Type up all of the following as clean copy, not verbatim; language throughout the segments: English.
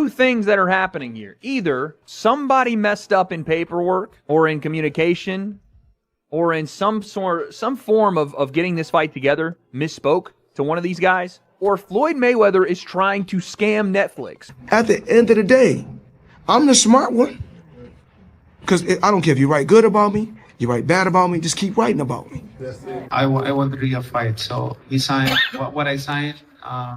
Two things that are happening here. Either somebody messed up in paperwork or in communication or in some form of getting this fight together, misspoke to one of these guys, or Floyd Mayweather is trying to scam Netflix. At the end of the day, I'm the smart one. Because I don't care if you write good about me, you write bad about me, just keep writing about me. I want a real fight, so he signed what I signed.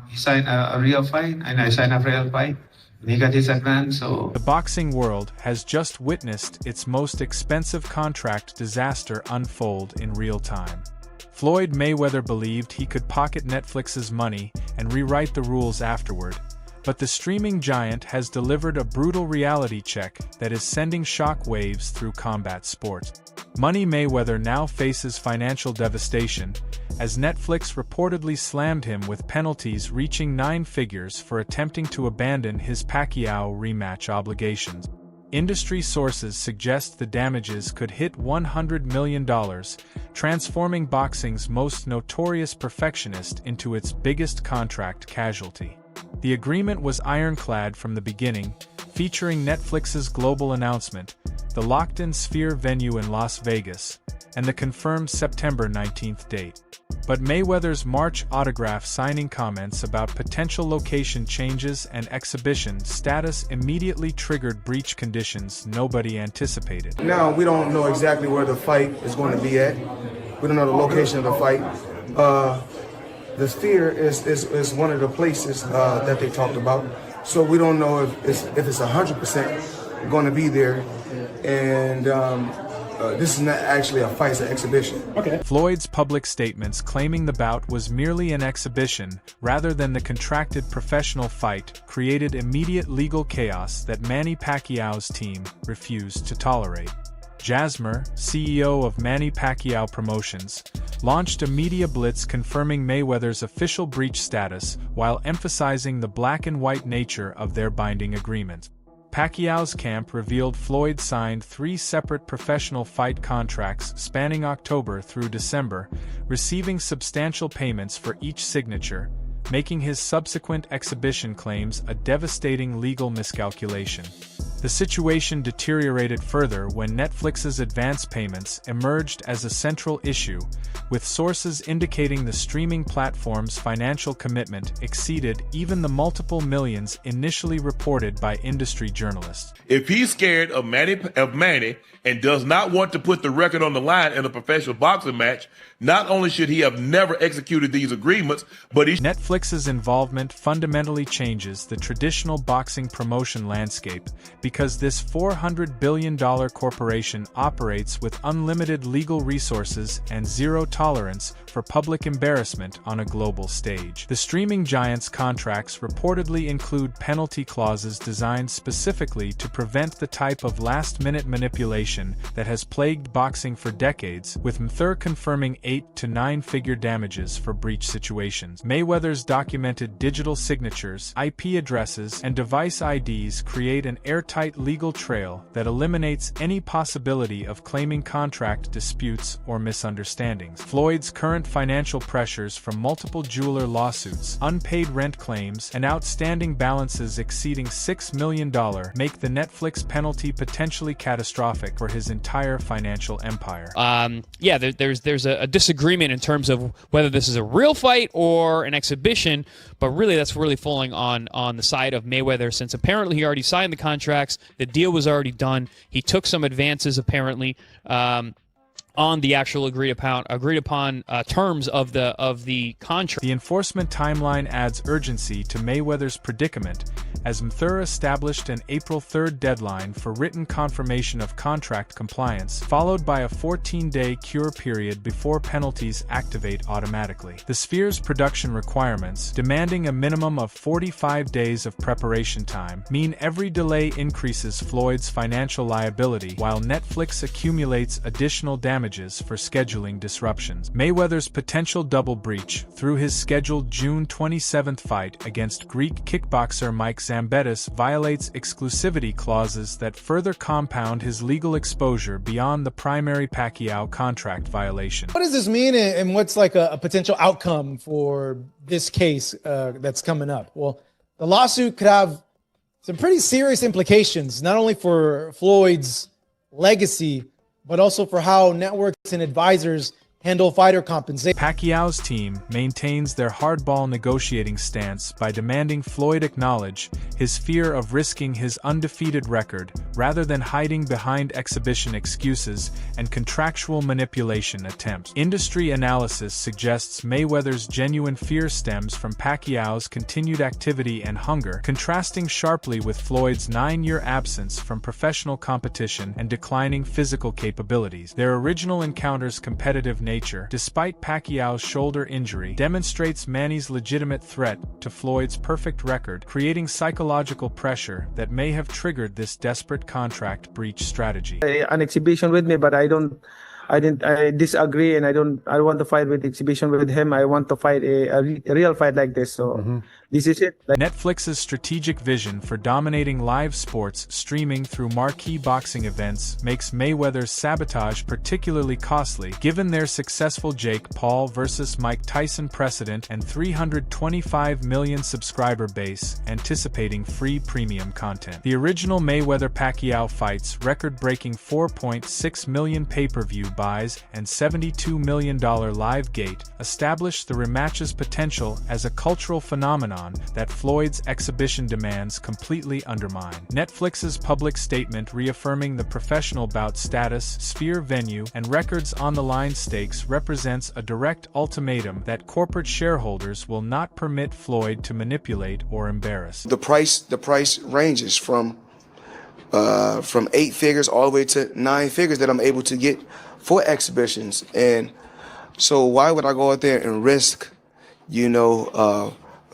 He signed a real fight, and I signed a real fight. And he got his advance, so... The boxing world has just witnessed its most expensive contract disaster unfold in real time. Floyd Mayweather believed he could pocket Netflix's money and rewrite the rules afterward, but the streaming giant has delivered a brutal reality check that is sending shock waves through combat sport. Money Mayweather now faces financial devastation, as Netflix reportedly slammed him with penalties reaching 9 figures for attempting to abandon his Pacquiao rematch obligations. Industry sources suggest the damages could hit $100 million, transforming boxing's most notorious perfectionist into its biggest contract casualty. The agreement was ironclad from the beginning, featuring Netflix's global announcement, the locked-in Sphere venue in Las Vegas, and the confirmed September 19th date. But Mayweather's March autograph signing comments about potential location changes and exhibition status immediately triggered breach conditions nobody anticipated. Now, we don't know exactly where the fight is going to be at. We don't know the location of the fight. The Sphere is one of the places that they talked about. So we don't know if it's 100% going to be there. And this is not actually a fight, it's an exhibition. Okay. Floyd's public statements claiming the bout was merely an exhibition rather than the contracted professional fight created immediate legal chaos that Manny Pacquiao's team refused to tolerate. Jasmer, CEO of Manny Pacquiao Promotions, launched a media blitz confirming Mayweather's official breach status while emphasizing the black-and-white nature of their binding agreement. Pacquiao's camp revealed Floyd signed 3 separate professional fight contracts spanning October through December, receiving substantial payments for each signature, making his subsequent exhibition claims a devastating legal miscalculation. The situation deteriorated further when Netflix's advance payments emerged as a central issue, with sources indicating the streaming platform's financial commitment exceeded even the multiple millions initially reported by industry journalists. If he's scared of Manny and does not want to put the record on the line in a professional boxing match, not only should he have never executed these agreements, but Netflix's involvement fundamentally changes the traditional boxing promotion landscape because this $400 billion corporation operates with unlimited legal resources and zero tolerance for public embarrassment on a global stage. The streaming giant's contracts reportedly include penalty clauses designed specifically to prevent the type of last-minute manipulation that has plagued boxing for decades, with Mayweather confirming 8 to 9-figure damages for breach situations. Mayweather's documented digital signatures, IP addresses, and device IDs create an airtight legal trail that eliminates any possibility of claiming contract disputes or misunderstandings. Floyd's current financial pressures from multiple jeweler lawsuits, unpaid rent claims, and outstanding balances exceeding $6 million make the Netflix penalty potentially catastrophic for his entire financial empire. Yeah, there's a disagreement in terms of whether this is a real fight or an exhibition, but really that's really falling on the side of Mayweather, since apparently he already signed the contracts, the deal was already done, he took some advances apparently on the actual agreed upon terms of the contract. The enforcement timeline adds urgency to Mayweather's predicament, as Mayweather established an April 3rd deadline for written confirmation of contract compliance, followed by a 14-day cure period before penalties activate automatically. The Sphere's production requirements, demanding a minimum of 45 days of preparation time, mean every delay increases Floyd's financial liability, while Netflix accumulates additional damages for scheduling disruptions. Mayweather's potential double breach, through his scheduled June 27th fight against Greek kickboxer Mike Zambettis, violates exclusivity clauses that further compound his legal exposure beyond the primary Pacquiao contract violation. What does this mean, and what's like a potential outcome for this case that's coming up? Well, the lawsuit could have some pretty serious implications, not only for Floyd's legacy, but also for how networks and advisors handle fighter compensation. Pacquiao's team maintains their hardball negotiating stance by demanding Floyd acknowledge his fear of risking his undefeated record rather than hiding behind exhibition excuses and contractual manipulation attempts. Industry analysis suggests Mayweather's genuine fear stems from Pacquiao's continued activity and hunger, contrasting sharply with Floyd's 9-year absence from professional competition and declining physical capabilities. Their original encounter's competitive nature, despite Pacquiao's shoulder injury, demonstrates Manny's legitimate threat to Floyd's perfect record, creating psychological pressure that may have triggered this desperate contract breach strategy. An exhibition with me, but I disagree, and I want to fight with exhibition with him. I want to fight a real fight like this. So this is it. Netflix's strategic vision for dominating live sports streaming through marquee boxing events makes Mayweather's sabotage particularly costly, given their successful Jake Paul vs. Mike Tyson precedent and 325 million subscriber base anticipating free premium content. The original Mayweather-Pacquiao fight's record-breaking 4.6 million pay-per-view buys and $72 million live gate established the rematch's potential as a cultural phenomenon that Floyd's exhibition demands completely undermine. Netflix's public statement reaffirming the professional bout status, sphere venue, and records on the line stakes represents a direct ultimatum that corporate shareholders will not permit Floyd to manipulate or embarrass. The price ranges from 8 figures all the way to 9 figures that I'm able to get for exhibitions. And so why would I go out there and risk,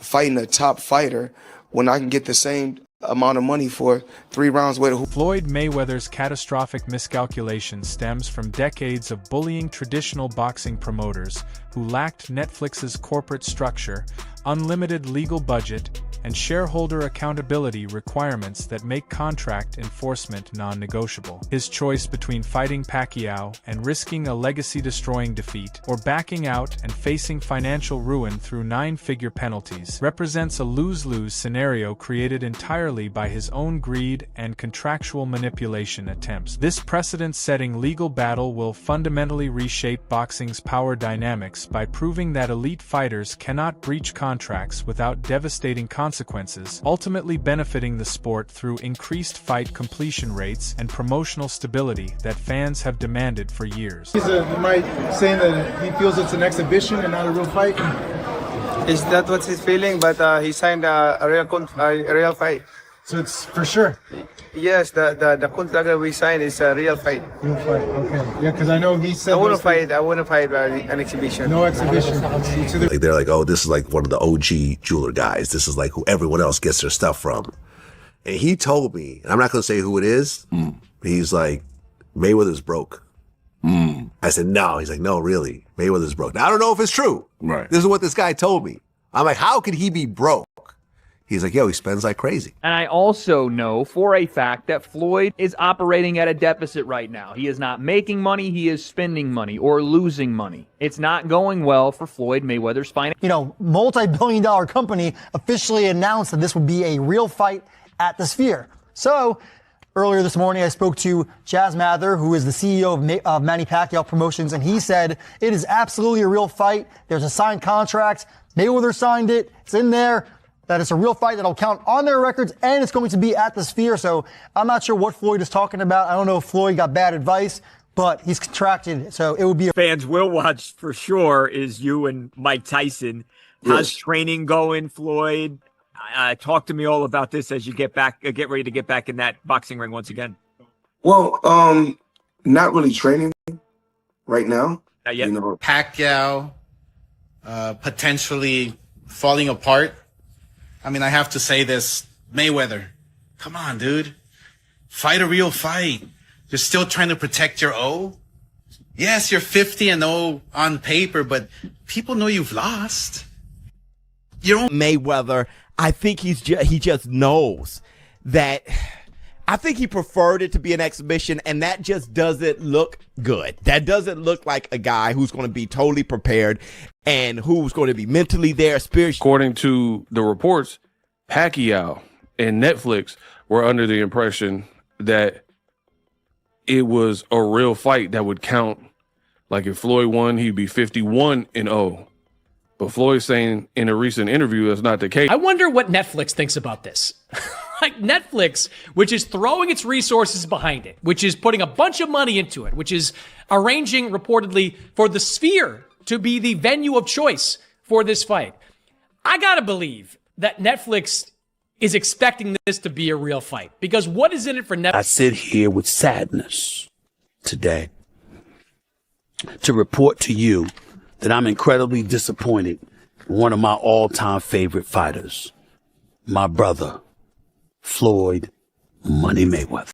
fighting a top fighter when I can get the same amount of money for 3 rounds with Floyd Mayweather's catastrophic miscalculation stems from decades of bullying traditional boxing promoters who lacked Netflix's corporate structure, unlimited legal budget, and shareholder accountability requirements that make contract enforcement non-negotiable. His choice between fighting Pacquiao and risking a legacy-destroying defeat, or backing out and facing financial ruin through 9-figure penalties, represents a lose-lose scenario created entirely by his own greed and contractual manipulation attempts. This precedent-setting legal battle will fundamentally reshape boxing's power dynamics by proving that elite fighters cannot breach contracts without devastating consequences, ultimately benefiting the sport through increased fight completion rates and promotional stability that fans have demanded for years. You might say that he feels it's an exhibition and not a real fight. Is that what he's feeling? But he signed a real fight. So it's for sure. Yes, the contract that we signed is a real fight. Real fight, okay. Yeah, because I know he said I wouldn't fight an exhibition. No exhibition. Like they're like, oh, this is like one of the OG jeweler guys. This is like who everyone else gets their stuff from. And he told me, and I'm not going to say who it is. He's like, Mayweather's broke. I said, no. He's like, no, really. Mayweather's broke. Now, I don't know if it's true. Right. This is what this guy told me. I'm like, how could he be broke? He's like, yo, he spends like crazy. And I also know for a fact that Floyd is operating at a deficit right now. He is not making money. He is spending money or losing money. It's not going well for Floyd Mayweather's finance. Multi-billion-dollar company officially announced that this would be a real fight at the Sphere. So earlier this morning, I spoke to Chaz Mather, who is the CEO of Manny Pacquiao Promotions, and he said it is absolutely a real fight. There's a signed contract. Mayweather signed it. It's in there. That it's a real fight that'll count on their records, and it's going to be at the Sphere. So I'm not sure what Floyd is talking about. I don't know if Floyd got bad advice, but he's contracted, so it would be fans will watch for sure is you and Mike Tyson. How's training going, Floyd? Talk to me all about this as you get ready to get back in that boxing ring once again. Well, not really training right now. Not yet. Pacquiao potentially falling apart. I mean, I have to say this, Mayweather, come on, dude. Fight a real fight. You're still trying to protect your O. Yes, you're 50-0 on paper, but people know you've lost. Your own Mayweather, I think he just knows that. I think he preferred it to be an exhibition, and that just doesn't look good. That doesn't look like a guy who's going to be totally prepared and who's going to be mentally there, spiritually. According to the reports, Pacquiao and Netflix were under the impression that it was a real fight that would count. Like if Floyd won, he'd be 51-0. But Floyd's saying in a recent interview that's not the case. I wonder what Netflix thinks about this. Like Netflix, which is throwing its resources behind it, which is putting a bunch of money into it, which is arranging reportedly for the Sphere to be the venue of choice for this fight. I gotta believe that Netflix is expecting this to be a real fight, because what is in it for Netflix? I sit here with sadness today to report to you that I'm incredibly disappointed in one of my all-time favorite fighters, my brother, Floyd Money Mayweather.